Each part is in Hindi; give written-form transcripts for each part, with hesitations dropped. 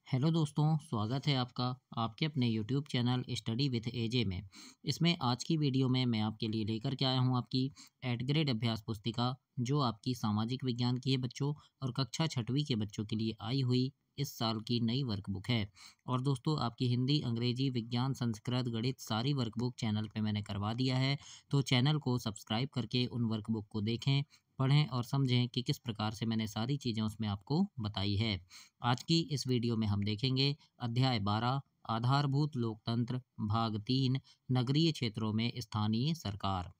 हेलो दोस्तों, स्वागत है आपका आपके अपने यूट्यूब चैनल स्टडी विथ एजे में। इसमें आज की वीडियो में मैं आपके लिए लेकर के आया हूं आपकी 8th ग्रेड अभ्यास पुस्तिका, जो आपकी सामाजिक विज्ञान की है बच्चों, और कक्षा छठवीं के बच्चों के लिए आई हुई इस साल की नई वर्कबुक है। और दोस्तों, आपकी हिंदी, अंग्रेजी, विज्ञान, संस्कृत, गणित सारी वर्कबुक चैनल पे मैंने करवा दिया है। तो चैनल को सब्सक्राइब करके उन वर्कबुक को देखें, पढ़ें और समझें कि किस प्रकार से मैंने सारी चीज़ें उसमें आपको बताई है। आज की इस वीडियो में हम देखेंगे अध्याय 12, आधारभूत लोकतंत्र, भाग 3, नगरीय क्षेत्रों में स्थानीय सरकार।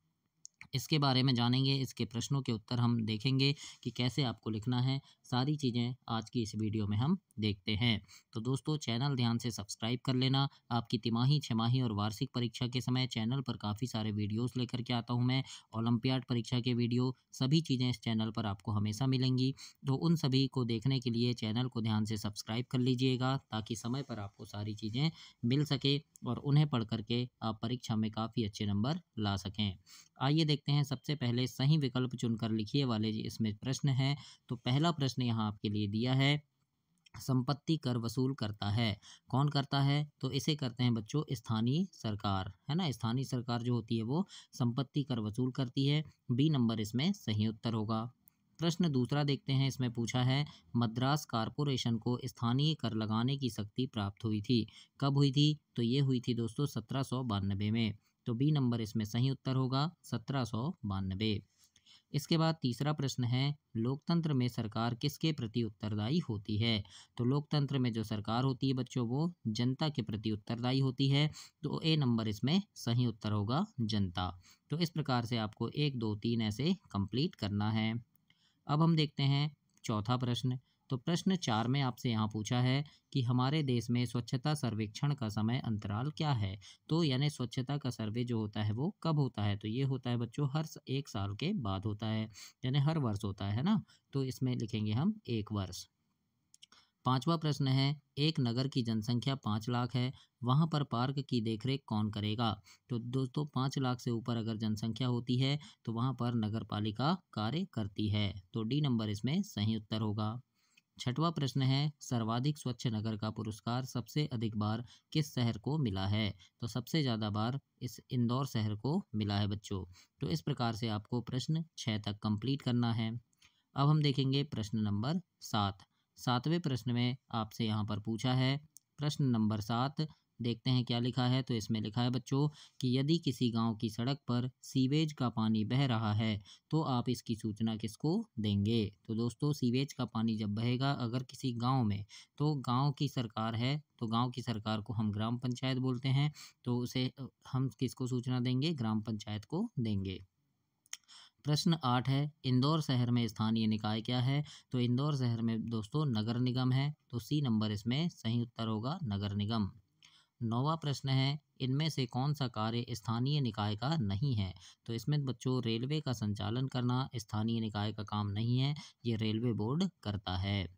इसके बारे में जानेंगे, इसके प्रश्नों के उत्तर हम देखेंगे कि कैसे आपको लिखना है। सारी चीज़ें आज की इस वीडियो में हम देखते हैं। तो दोस्तों, चैनल ध्यान से सब्सक्राइब कर लेना। आपकी तिमाही, छमाही और वार्षिक परीक्षा के समय चैनल पर काफ़ी सारे वीडियोस लेकर के आता हूं मैं। ओलंपियाड परीक्षा के वीडियो, सभी चीज़ें इस चैनल पर आपको हमेशा मिलेंगी। तो उन सभी को देखने के लिए चैनल को ध्यान से सब्सक्राइब कर लीजिएगा, ताकि समय पर आपको सारी चीज़ें मिल सके और उन्हें पढ़ करके आप परीक्षा में काफ़ी अच्छे नंबर ला सकें। आइए देखते हैं। सबसे पहले सही विकल्प चुनकर लिखिए वाले इसमें प्रश्न है। तो पहला प्रश्न यहाँ आपके लिए दिया है, संपत्ति कर वसूल करता है। कौन करता है? तो इसे करते हैं बच्चों स्थानीय सरकार, है ना। स्थानीय सरकार जो होती है वो संपत्ति कर वसूल करती है। बी नंबर इसमें सही उत्तर होगा। प्रश्न दूसरा देखते हैं। इसमें पूछा है, मद्रास कारपोरेशन को स्थानीय कर लगाने की शक्ति प्राप्त हुई थी। कब हुई थी? तो ये हुई थी दोस्तों 1792 में। तो बी नंबर इसमें सही उत्तर होगा, 1792। इसके बाद तीसरा प्रश्न है, लोकतंत्र में सरकार किसके प्रति उत्तरदायी होती है? तो लोकतंत्र में जो सरकार होती है बच्चों, वो जनता के प्रति उत्तरदायी होती है। तो ए नंबर इसमें सही उत्तर होगा, जनता। तो इस प्रकार से आपको 1, 2, 3 ऐसे कंप्लीट करना है। अब हम देखते हैं चौथा प्रश्न। तो प्रश्न 4 में आपसे यहाँ पूछा है कि हमारे देश में स्वच्छता सर्वेक्षण का समय अंतराल क्या है? तो यानी स्वच्छता का सर्वे जो होता है वो कब होता है? तो ये होता है बच्चों हर 1 साल के बाद होता है, यानी हर वर्ष होता है ना। तो इसमें लिखेंगे हम 1 वर्ष। पांचवा प्रश्न है, एक नगर की जनसंख्या 5 लाख है, वहां पर पार्क की देखरेख कौन करेगा? तो दोस्तों, 5 लाख से ऊपर अगर जनसंख्या होती है तो वहां पर नगर पालिका कार्य करती है। तो डी नंबर इसमें सही उत्तर होगा। छठवां प्रश्न है, सर्वाधिक स्वच्छ नगर का पुरस्कार सबसे अधिक बार किस शहर को मिला है? तो सबसे ज़्यादा बार इस इंदौर शहर को मिला है बच्चों। तो इस प्रकार से आपको प्रश्न 6 तक कंप्लीट करना है। अब हम देखेंगे प्रश्न नंबर 7। सातवें प्रश्न में आपसे यहाँ पर पूछा है, प्रश्न नंबर 7, देखते हैं क्या लिखा है। तो इसमें लिखा है बच्चों कि यदि किसी गांव की सड़क पर सीवेज का पानी बह रहा है तो आप इसकी सूचना किसको देंगे? तो दोस्तों, सीवेज का पानी जब बहेगा अगर किसी गांव में, तो गांव की सरकार है, तो गांव की सरकार को हम ग्राम पंचायत बोलते हैं। तो उसे हम किसको सूचना देंगे? ग्राम पंचायत को देंगे। प्रश्न 8 है, इंदौर शहर में स्थानीय निकाय क्या है? तो इंदौर शहर में दोस्तों नगर निगम है। तो सी नंबर इसमें सही उत्तर होगा, नगर निगम। नौवां प्रश्न है, इनमें से कौन सा कार्य स्थानीय निकाय का नहीं है? तो इसमें बच्चों रेलवे का संचालन करना स्थानीय निकाय का काम नहीं है, ये रेलवे बोर्ड करता है।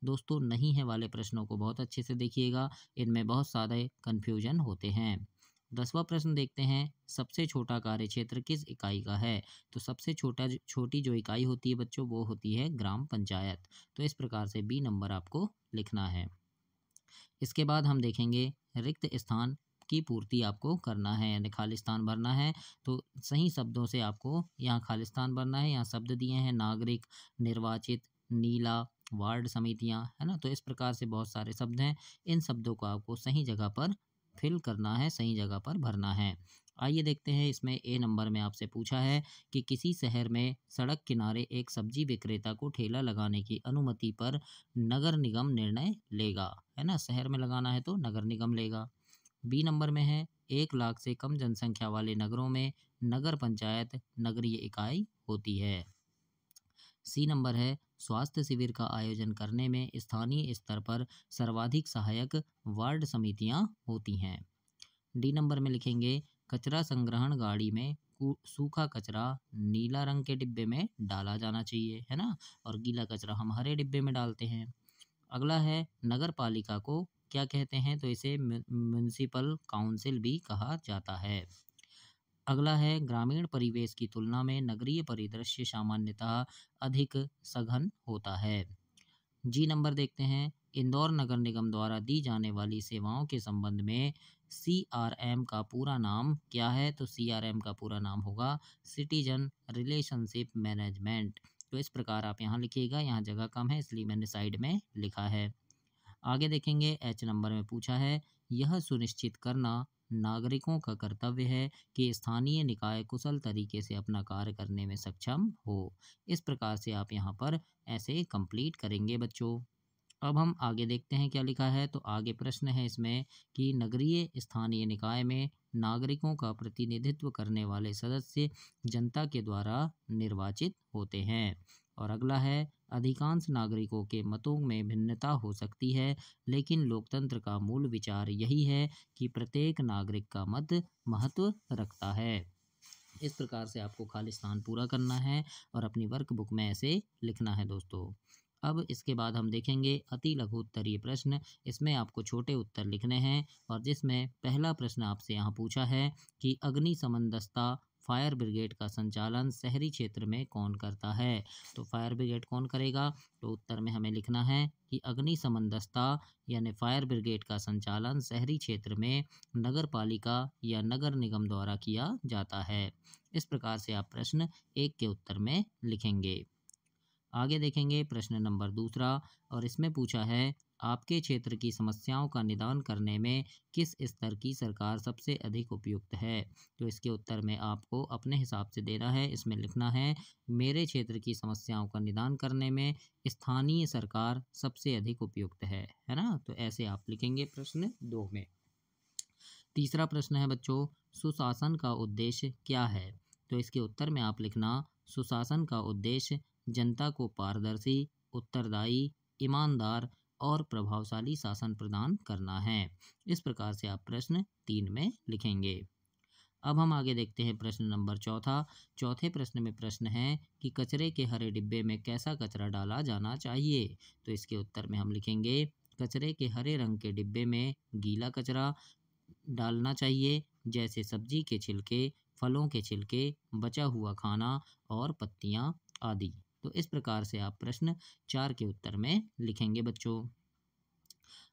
दोस्तों, नहीं है वाले प्रश्नों को बहुत अच्छे से देखिएगा, इनमें बहुत सारे कन्फ्यूजन होते हैं। 10वां प्रश्न देखते हैं, सबसे छोटा कार्य क्षेत्र किस इकाई का है? तो सबसे छोटी जो इकाई होती है बच्चों, वो होती है ग्राम पंचायत। तो इस प्रकार से बी नंबर आपको लिखना है। इसके बाद हम देखेंगे रिक्त स्थान की पूर्ति आपको करना है, यानी खाली स्थान भरना है। तो सही शब्दों से आपको यहाँ खाली स्थान भरना है। यहाँ शब्द दिए हैं, नागरिक, निर्वाचित, नीला, वार्ड समितियाँ, है ना। तो इस प्रकार से बहुत सारे शब्द हैं, इन शब्दों को आपको सही जगह पर फिल करना है, सही जगह पर भरना है। आइए देखते हैं। इसमें ए नंबर में आपसे पूछा है कि किसी शहर में सड़क किनारे एक सब्जी विक्रेता को ठेला लगाने की अनुमति पर नगर निगम निर्णय लेगा, है ना। शहर में लगाना है तो नगर निगम लेगा। बी नंबर में है, 1 लाख से कम जनसंख्या वाले नगरों में नगर पंचायत नगरीय इकाई होती है। सी नंबर है, स्वास्थ्य शिविर का आयोजन करने में स्थानीय स्तर पर सर्वाधिक सहायक वार्ड समितियां होती हैं। डी नंबर में लिखेंगे, कचरा संग्रहण गाड़ी में सूखा कचरा नीला रंग के डिब्बे में डाला जाना चाहिए, है ना, और गीला कचरा हम हरे डिब्बे में डालते हैं। अगला है, नगर पालिका को क्या कहते हैं? तो इसे म्युनिसिपल काउंसिल भी कहा जाता है। अगला है, ग्रामीण परिवेश की तुलना में नगरीय परिदृश्य सामान्यतः अधिक सघन होता है। जी नंबर देखते हैं, इंदौर नगर निगम द्वारा दी जाने वाली सेवाओं के संबंध में सीआरएम का पूरा नाम क्या है? तो सीआरएम का पूरा नाम होगा सिटीजन रिलेशनशिप मैनेजमेंट। तो इस प्रकार आप यहाँ लिखिएगा, यहाँ जगह कम है इसलिए मैंने साइड में लिखा है। आगे देखेंगे एच नंबर में पूछा है, यह सुनिश्चित करना नागरिकों का कर्तव्य है कि स्थानीय निकाय कुशल तरीके से अपना कार्य करने में सक्षम हो। इस प्रकार से आप यहाँ पर ऐसे कंप्लीट करेंगे बच्चों। अब हम आगे देखते हैं क्या लिखा है। तो आगे प्रश्न है इसमें कि नगरीय स्थानीय निकाय में नागरिकों का प्रतिनिधित्व करने वाले सदस्य जनता के द्वारा निर्वाचित होते हैं। और अगला है, अधिकांश नागरिकों के मतों में भिन्नता हो सकती है, लेकिन लोकतंत्र का मूल विचार यही है कि प्रत्येक नागरिक का मत महत्व रखता है। इस प्रकार से आपको खाली स्थान पूरा करना है और अपनी वर्कबुक में ऐसे लिखना है दोस्तों। अब इसके बाद हम देखेंगे अति लघु उत्तरीय प्रश्न। इसमें आपको छोटे उत्तर लिखने हैं और जिसमें पहला प्रश्न आपसे यहाँ पूछा है कि अग्निशमन दस्ता फायर ब्रिगेड का संचालन शहरी क्षेत्र में कौन करता है? तो फायर ब्रिगेड कौन करेगा? तो उत्तर में हमें लिखना है कि अग्निशमन दस्ता यानी फायर ब्रिगेड का संचालन शहरी क्षेत्र में नगर पालिका या नगर निगम द्वारा किया जाता है। इस प्रकार से आप प्रश्न 1 के उत्तर में लिखेंगे। आगे देखेंगे प्रश्न नंबर दूसरा और इसमें पूछा है, आपके क्षेत्र की समस्याओं का निदान करने में किस स्तर की सरकार सबसे अधिक उपयुक्त है? तो इसके उत्तर में आपको अपने हिसाब से देना है। इसमें लिखना है, मेरे क्षेत्र की समस्याओं का निदान करने में स्थानीय सरकार सबसे अधिक उपयुक्त है ना? तो ऐसे आप लिखेंगे प्रश्न 2 में। तीसरा प्रश्न है बच्चों, सुशासन का उद्देश्य क्या है? तो इसके उत्तर में आप लिखना, सुशासन का उद्देश्य जनता को पारदर्शी, उत्तरदायी, ईमानदार और प्रभावशाली शासन प्रदान करना है। इस प्रकार से आप प्रश्न 3 में लिखेंगे। अब हम आगे देखते हैं प्रश्न नंबर चौथा। चौथे प्रश्न में प्रश्न है कि कचरे के हरे डिब्बे में कैसा कचरा डाला जाना चाहिए? तो इसके उत्तर में हम लिखेंगे, कचरे के हरे रंग के डिब्बे में गीला कचरा डालना चाहिए, जैसे सब्जी के छिलके, फलों के छिलके, बचा हुआ खाना और पत्तियां आदि। तो इस प्रकार से आप प्रश्न 4 के उत्तर में लिखेंगे बच्चों।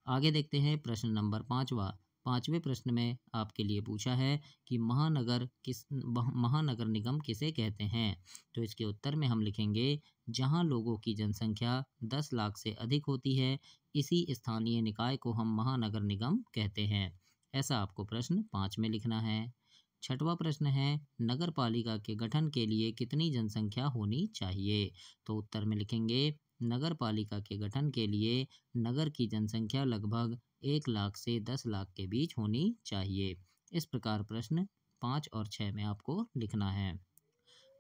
आगे देखते हैं प्रश्न नंबर 5वां। 5वें प्रश्न में आपके लिए पूछा है कि महानगर निगम किसे कहते हैं? तो इसके उत्तर में हम लिखेंगे, जहां लोगों की जनसंख्या 10 लाख से अधिक होती है, इसी स्थानीय निकाय को हम महानगर निगम कहते हैं। ऐसा आपको प्रश्न 5 में लिखना है। छठवां प्रश्न है, नगर पालिका के गठन के लिए कितनी जनसंख्या होनी चाहिए? तो उत्तर में लिखेंगे, नगर पालिका के गठन के लिए नगर की जनसंख्या लगभग 1 लाख से 10 लाख के बीच होनी चाहिए। इस प्रकार प्रश्न 5 और 6 में आपको लिखना है।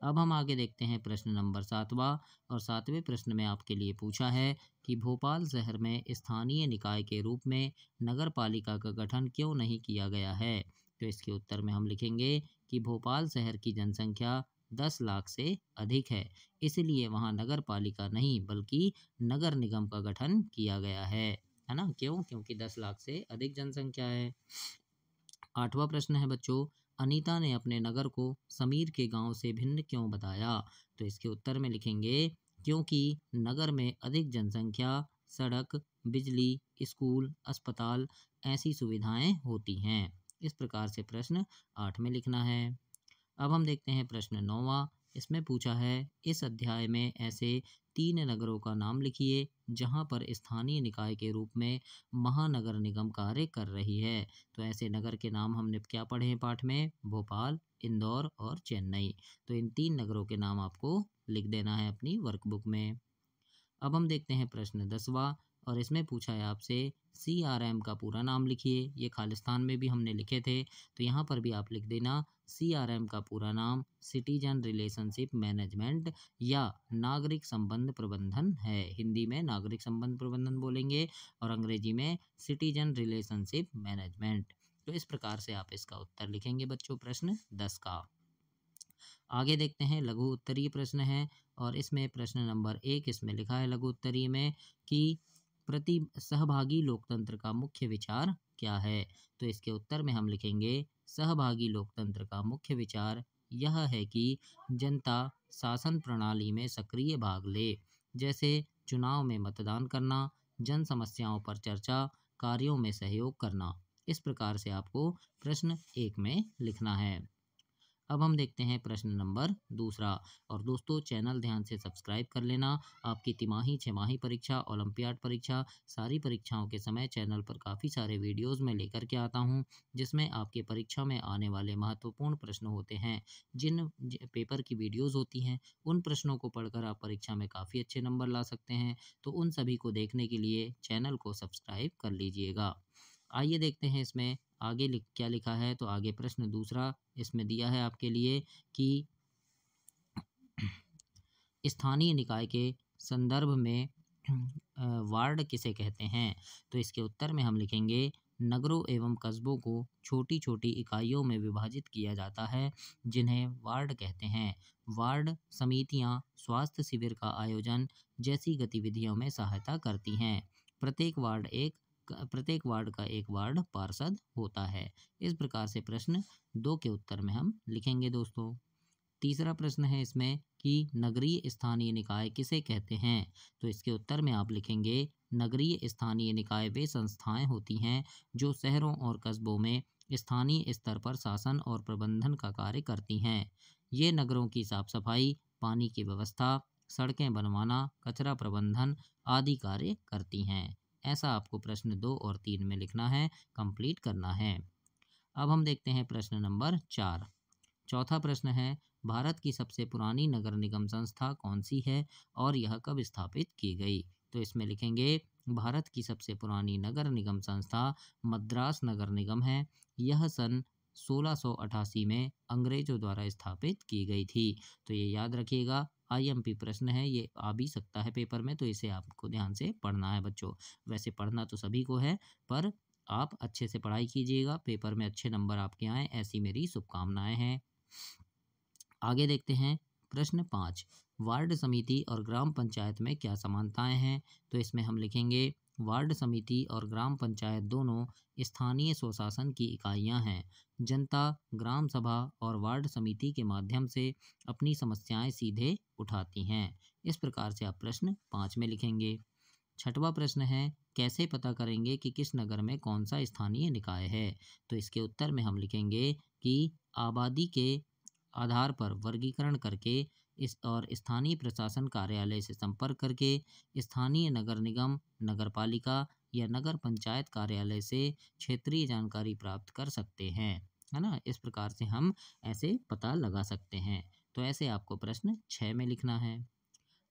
अब हम आगे देखते हैं प्रश्न नंबर 7वां और 7वें प्रश्न में आपके लिए पूछा है कि भोपाल शहर में स्थानीय निकाय के रूप में नगर पालिका का गठन क्यों नहीं किया गया है? तो इसके उत्तर में हम लिखेंगे कि भोपाल शहर की जनसंख्या 10 लाख से अधिक है, इसलिए वहाँ नगर पालिका नहीं बल्कि नगर निगम का गठन किया गया है ना? क्यों? क्योंकि 10 लाख से अधिक जनसंख्या है। 8वां प्रश्न है बच्चों, अनीता ने अपने नगर को समीर के गांव से भिन्न क्यों बताया? तो इसके उत्तर में लिखेंगे, क्योंकि नगर में अधिक जनसंख्या, सड़क, बिजली, स्कूल, अस्पताल ऐसी सुविधाएं होती हैं। इस प्रकार से प्रश्न 8 में लिखना है। अब हम देखते हैं प्रश्न 9वां। इसमें पूछा है, इस अध्याय में ऐसे 3 नगरों का नाम लिखिए जहां पर स्थानीय निकाय के रूप में महानगर निगम कार्य कर रही है। तो ऐसे नगर के नाम हमने क्या पढ़े हैं पाठ में? भोपाल, इंदौर और चेन्नई। तो इन 3 नगरों के नाम आपको लिख देना है अपनी वर्कबुक में। अब हम देखते हैं प्रश्न 10वां और इसमें पूछा है आपसे, सीआरएम का पूरा नाम लिखिए। ये खालिस्तान में भी हमने लिखे थे, तो यहाँ पर भी आप लिख देना, सीआरएम का पूरा नाम सिटीजन रिलेशनशिप मैनेजमेंट या नागरिक संबंध प्रबंधन है। हिंदी में नागरिक संबंध प्रबंधन बोलेंगे और अंग्रेजी में सिटीजन रिलेशनशिप मैनेजमेंट। तो इस प्रकार से आप इसका उत्तर लिखेंगे बच्चों प्रश्न 10 का। आगे देखते हैं लघु उत्तरीय प्रश्न है और इसमें प्रश्न नंबर 1 इसमें लिखा है लघु उत्तरीय में कि प्रति सहभागी लोकतंत्र का मुख्य विचार क्या है? तो इसके उत्तर में हम लिखेंगे, सहभागी लोकतंत्र का मुख्य विचार यह है कि जनता शासन प्रणाली में सक्रिय भाग ले, जैसे चुनाव में मतदान करना, जन समस्याओं पर चर्चा, कार्यों में सहयोग करना। इस प्रकार से आपको प्रश्न 1 में लिखना है। अब हम देखते हैं प्रश्न नंबर दूसरा। और दोस्तों, चैनल ध्यान से सब्सक्राइब कर लेना। आपकी तिमाही, छमाही परीक्षा, ओलंपियाड परीक्षा, सारी परीक्षाओं के समय चैनल पर काफ़ी सारे वीडियोस मैं लेकर के आता हूं, जिसमें आपके परीक्षा में आने वाले महत्वपूर्ण प्रश्न होते हैं। पेपर की वीडियोस होती हैं, उन प्रश्नों को पढ़कर आप परीक्षा में काफ़ी अच्छे नंबर ला सकते हैं। तो उन सभी को देखने के लिए चैनल को सब्सक्राइब कर लीजिएगा। आइए देखते हैं इसमें आगे क्या लिखा है। तो आगे प्रश्न दूसरा इसमें दिया है आपके लिए कि स्थानीय निकाय के संदर्भ में वार्ड किसे कहते हैं। तो इसके उत्तर में हम लिखेंगे, नगरों एवं कस्बों को छोटी छोटी इकाइयों में विभाजित किया जाता है, जिन्हें वार्ड कहते हैं। वार्ड समितियां स्वास्थ्य शिविर का आयोजन जैसी गतिविधियों में सहायता करती हैं। प्रत्येक वार्ड का एक वार्ड पार्षद होता है। इस प्रकार से प्रश्न 2 के उत्तर में हम लिखेंगे दोस्तों। तीसरा प्रश्न है इसमें कि नगरीय स्थानीय निकाय किसे कहते हैं। तो इसके उत्तर में आप लिखेंगे, नगरीय स्थानीय निकाय वे संस्थाएं होती हैं जो शहरों और कस्बों में स्थानीय स्तर पर शासन और प्रबंधन का कार्य करती हैं। ये नगरों की साफ सफाई, पानी की व्यवस्था, सड़कें बनवाना, कचरा प्रबंधन आदि कार्य करती हैं। ऐसा आपको प्रश्न 2 और 3 में लिखना है, कंप्लीट करना है। अब हम देखते हैं प्रश्न नंबर 4। चौथा प्रश्न है, भारत की सबसे पुरानी नगर निगम संस्था कौन सी है और यह कब स्थापित की गई। तो इसमें लिखेंगे, भारत की सबसे पुरानी नगर निगम संस्था मद्रास नगर निगम है। यह सन 1688 में अंग्रेजों द्वारा स्थापित की गई थी। तो ये याद रखिएगा, आईएमपी प्रश्न है, ये आ भी सकता है पेपर में, तो इसे आपको ध्यान से पढ़ना है बच्चों। वैसे पढ़ना तो सभी को है, पर आप अच्छे से पढ़ाई कीजिएगा, पेपर में अच्छे नंबर आपके आएँ, ऐसी मेरी शुभकामनाएं हैं। आगे देखते हैं प्रश्न 5। वार्ड समिति और ग्राम पंचायत में क्या समानताएं हैं। तो इसमें हम लिखेंगे, वार्ड समिति और ग्राम पंचायत दोनों स्थानीय स्वशासन की इकाइयां हैं। जनता ग्राम सभा और वार्ड समिति के माध्यम से अपनी समस्याएं सीधे उठाती हैं। इस प्रकार से आप प्रश्न 5 में लिखेंगे। छठवां प्रश्न है, कैसे पता करेंगे कि किस नगर में कौन सा स्थानीय निकाय है। तो इसके उत्तर में हम लिखेंगे कि आबादी के आधार पर वर्गीकरण करके और स्थानीय प्रशासन कार्यालय से संपर्क करके स्थानीय नगर निगम, नगर पालिका या नगर पंचायत कार्यालय से क्षेत्रीय जानकारी प्राप्त कर सकते हैं, है ना। इस प्रकार से हम ऐसे पता लगा सकते हैं। तो ऐसे आपको प्रश्न 6 में लिखना है।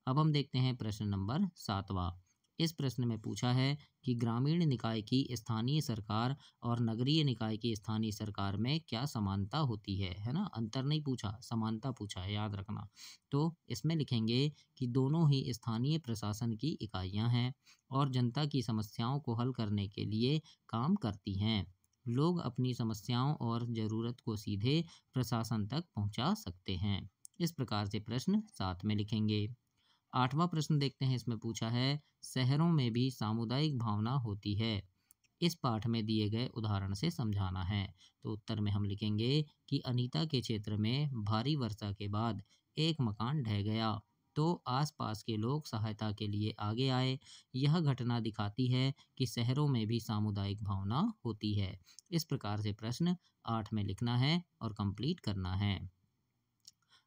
अब हम देखते हैं प्रश्न नंबर 7वां। इस प्रश्न में पूछा है कि ग्रामीण निकाय की स्थानीय सरकार और नगरीय निकाय की स्थानीय सरकार में क्या समानता होती है ना। अंतर नहीं पूछा, समानता पूछा है, याद रखना। तो इसमें लिखेंगे कि दोनों ही स्थानीय प्रशासन की इकाइयां हैं और जनता की समस्याओं को हल करने के लिए काम करती हैं। लोग अपनी समस्याओं और ज़रूरत को सीधे प्रशासन तक पहुंचा सकते हैं। इस प्रकार से प्रश्न 7 में लिखेंगे। 8वां प्रश्न देखते हैं, इसमें पूछा है, शहरों में भी सामुदायिक भावना होती है। इस पाठ में दिए गए उदाहरण से समझाना है। तो उत्तर में हम लिखेंगे कि अनीता के क्षेत्र में भारी वर्षा के बाद एक मकान ढह गया तो आसपास के लोग सहायता के लिए आगे आए। यह घटना दिखाती है कि शहरों में भी सामुदायिक भावना होती है। इस प्रकार से प्रश्न 8 में लिखना है और कंप्लीट करना है।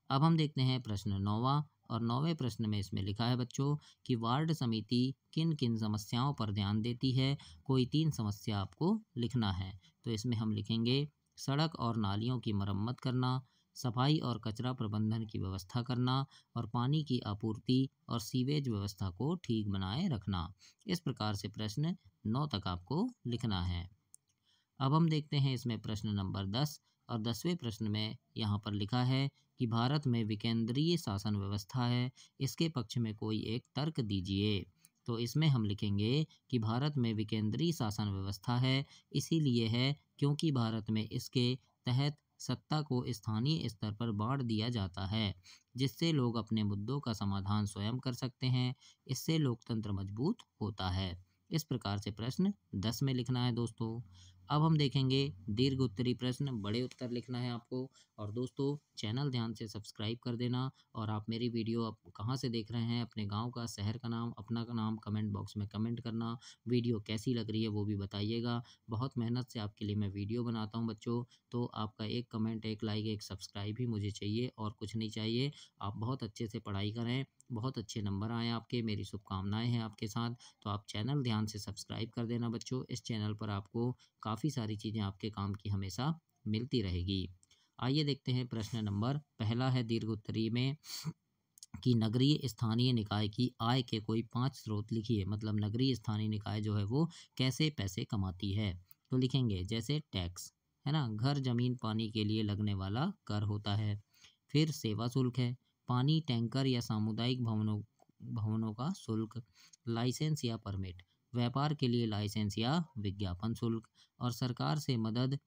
अब हम देखते हैं प्रश्न 9वां। और 9वें प्रश्न में इसमें लिखा है बच्चों कि वार्ड समिति किन किन समस्याओं पर ध्यान देती है। कोई 3 समस्या आपको लिखना है। तो इसमें हम लिखेंगे, सड़क और नालियों की मरम्मत करना, सफाई और कचरा प्रबंधन की व्यवस्था करना और पानी की आपूर्ति और सीवेज व्यवस्था को ठीक बनाए रखना। इस प्रकार से प्रश्न 9 तक आपको लिखना है। अब हम देखते हैं इसमें प्रश्न नंबर 10। और 10वें प्रश्न में यहाँ पर लिखा है कि भारत में विकेंद्रीय शासन व्यवस्था है, इसके पक्ष में कोई एक तर्क दीजिए। तो इसमें हम लिखेंगे कि भारत में विकेंद्रीय शासन व्यवस्था है, इसीलिए है क्योंकि भारत में इसके तहत सत्ता को स्थानीय स्तर पर बांट दिया जाता है, जिससे लोग अपने मुद्दों का समाधान स्वयं कर सकते हैं। इससे लोकतंत्र मजबूत होता है। इस प्रकार से प्रश्न 10 में लिखना है दोस्तों। अब हम देखेंगे दीर्घ उत्तरी प्रश्न, बड़े उत्तर लिखना है आपको। और दोस्तों चैनल ध्यान से सब्सक्राइब कर देना। और आप मेरी वीडियो आप कहाँ से देख रहे हैं, अपने गांव का, शहर का नाम, अपना का नाम कमेंट बॉक्स में कमेंट करना। वीडियो कैसी लग रही है वो भी बताइएगा। बहुत मेहनत से आपके लिए मैं वीडियो बनाता हूं बच्चों, तो आपका एक कमेंट, एक लाइक, एक सब्सक्राइब ही मुझे चाहिए और कुछ नहीं चाहिए। आप बहुत अच्छे से पढ़ाई करें, बहुत अच्छे नंबर आएँ आपके, मेरी शुभकामनाएँ हैं आपके साथ। तो आप चैनल ध्यान से सब्सक्राइब कर देना बच्चों। इस चैनल पर आपको काफ़ी सारी चीज़ें आपके काम की हमेशा मिलती रहेगी। आइए देखते हैं प्रश्न नंबर पहला है दीर्घ उत्तरीय में कि नगरीय स्थानीय निकाय की आय के कोई 5 स्रोत लिखिए। मतलब नगरीय स्थानीय निकाय जो है वो कैसे पैसे कमाती है। तो लिखेंगे जैसे टैक्स, है ना, घर, जमीन, पानी के लिए लगने वाला कर होता है। फिर सेवा शुल्क है, पानी टैंकर या सामुदायिक भवनों भवनों का शुल्क। लाइसेंस या परमिट, व्यापार के लिए लाइसेंस या विज्ञापन शुल्क। और सरकार से मदद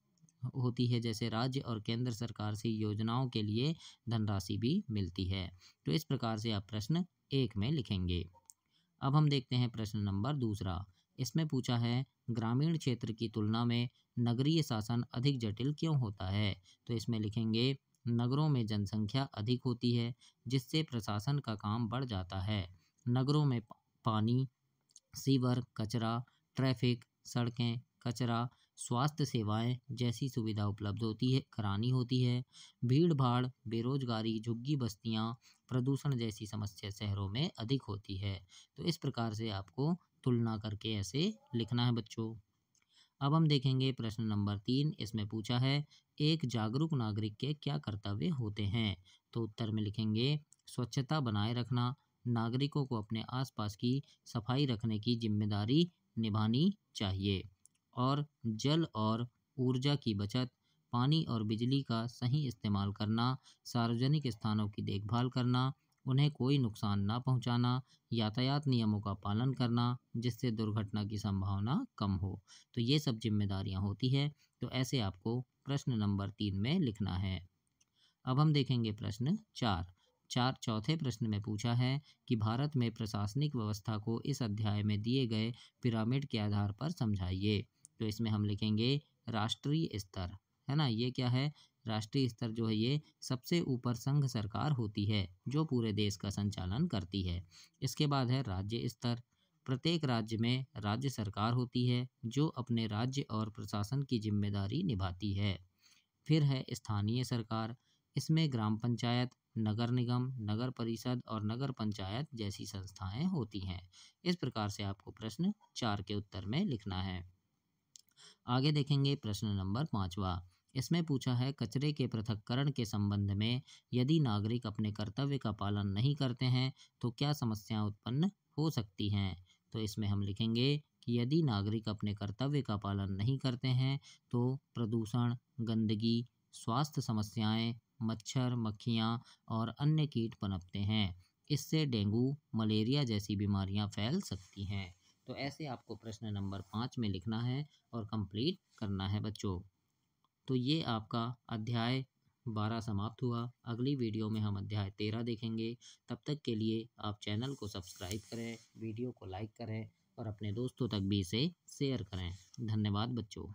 होती है, जैसे राज्य और केंद्र सरकार से योजनाओं के लिए धनराशि भी मिलती है। तो इस प्रकार से आप प्रश्न एक में लिखेंगे। अब हम देखते हैं प्रश्न नंबर दूसरा। इसमें पूछा है ग्रामीण क्षेत्र की तुलना में नगरीय शासन अधिक जटिल क्यों होता है। तो इसमें लिखेंगे नगरों में जनसंख्या अधिक होती है, जिससे प्रशासन का काम बढ़ जाता है। नगरों में पानी, सीवर, कचरा, ट्रैफिक, सड़कें, कचरा, स्वास्थ्य सेवाएं जैसी सुविधा उपलब्ध होती है करानी होती है। भीड़ भाड़, बेरोजगारी, झुग्गी बस्तियां, प्रदूषण जैसी समस्या शहरों में अधिक होती है। तो इस प्रकार से आपको तुलना करके ऐसे लिखना है बच्चों। अब हम देखेंगे प्रश्न नंबर 3। इसमें पूछा है एक जागरूक नागरिक के क्या कर्तव्य होते हैं। तो उत्तर में लिखेंगे स्वच्छता बनाए रखना, नागरिकों को अपने आसपास की सफाई रखने की जिम्मेदारी निभानी चाहिए। और जल और ऊर्जा की बचत, पानी और बिजली का सही इस्तेमाल करना, सार्वजनिक स्थानों की देखभाल करना, उन्हें कोई नुकसान ना पहुंचाना, यातायात नियमों का पालन करना जिससे दुर्घटना की संभावना कम हो। तो ये सब जिम्मेदारियां होती है। तो ऐसे आपको प्रश्न नंबर 3 में लिखना है। अब हम देखेंगे प्रश्न 4। चौथे प्रश्न में पूछा है कि भारत में प्रशासनिक व्यवस्था को इस अध्याय में दिए गए पिरामिड के आधार पर समझाइए। तो इसमें हम लिखेंगे राष्ट्रीय स्तर, है ना, ये क्या है, राष्ट्रीय स्तर जो है ये सबसे ऊपर संघ सरकार होती है जो पूरे देश का संचालन करती है। इसके बाद है राज्य स्तर, प्रत्येक राज्य में राज्य सरकार होती है जो अपने राज्य और प्रशासन की जिम्मेदारी निभाती है। फिर है स्थानीय सरकार, इसमें ग्राम पंचायत, नगर निगम, नगर परिषद और नगर पंचायत जैसी संस्थाएं होती हैं। इस प्रकार से आपको प्रश्न 4 के उत्तर में लिखना है। आगे देखेंगे प्रश्न नंबर 5वां। इसमें पूछा है कचरे के पृथक्करण के संबंध में यदि नागरिक अपने कर्तव्य का पालन नहीं करते हैं तो क्या समस्याएं उत्पन्न हो सकती हैं। तो इसमें हम लिखेंगे कि यदि नागरिक अपने कर्तव्य का पालन नहीं करते हैं तो प्रदूषण, गंदगी, स्वास्थ्य समस्याएं, मच्छर, मक्खियां और अन्य कीट पनपते हैं। इससे डेंगू, मलेरिया जैसी बीमारियां फैल सकती हैं। तो ऐसे आपको प्रश्न नंबर 5 में लिखना है और कंप्लीट करना है बच्चों। तो ये आपका अध्याय 12 समाप्त हुआ। अगली वीडियो में हम अध्याय 13 देखेंगे। तब तक के लिए आप चैनल को सब्सक्राइब करें, वीडियो को लाइक करें और अपने दोस्तों तक भी इसे शेयर करें। धन्यवाद बच्चों।